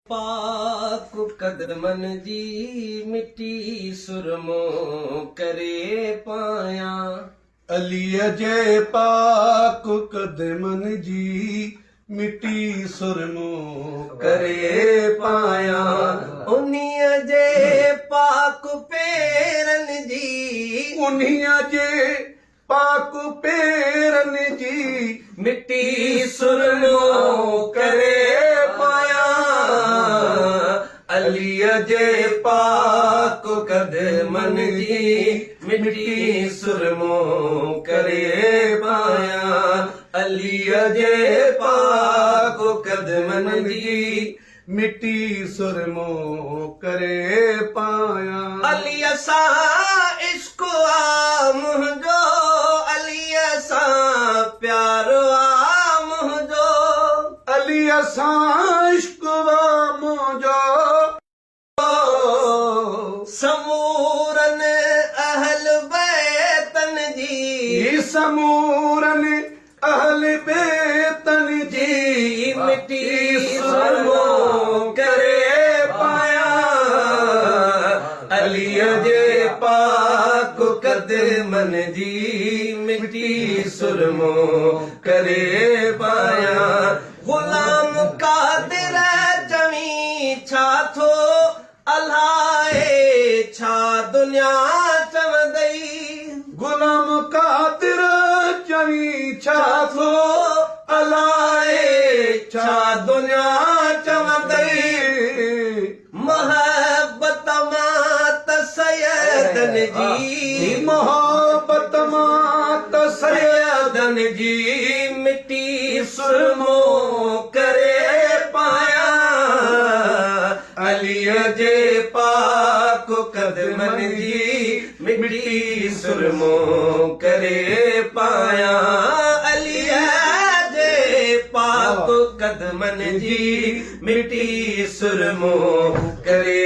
पाक कदमन जी मिट्टी सुरमो करे पाया। अली जय पाक कदमन जी मिट्टी सुरमो करे पाया। उन्हीं जे पाक पेरन जी उन्हीं जे पाक पेरन जी मिट्टी सुरमो करे पाया। अली जे पाक कदमन जी मिट्टी सुरमो करे पाया। अली जे पाक कदमन जी मिट्टी सुरमो करे पाया। अली सां इश्क आ मुंहिंजो, अली सां प्यारो आ मुंहिंजो। अली सां इश्क आ मुंहिंजो। समूरन अहल बैतन जी समूरन अहल बेतन जी मिट्टी सुरमो करे पाया। अली जे पाक कदमन जी मिट्टी सुरमो करे पाया। गुलाम कादिर जमी छा थो अलाए छा दुनिया चवंदई। गुलाम कादिर जमी छा थो अलाए छा दुनिया चवंदई। मोहब्बत मां त सैयदन जी मोहब्बत मां त सैयदन जी मिट्टी सुरमो करे पाया। अली जे पाक कदमन जी मिट्टी सुरमो करे पाया। अली जे पाक कदमन जी मिट्टी सुरमो करे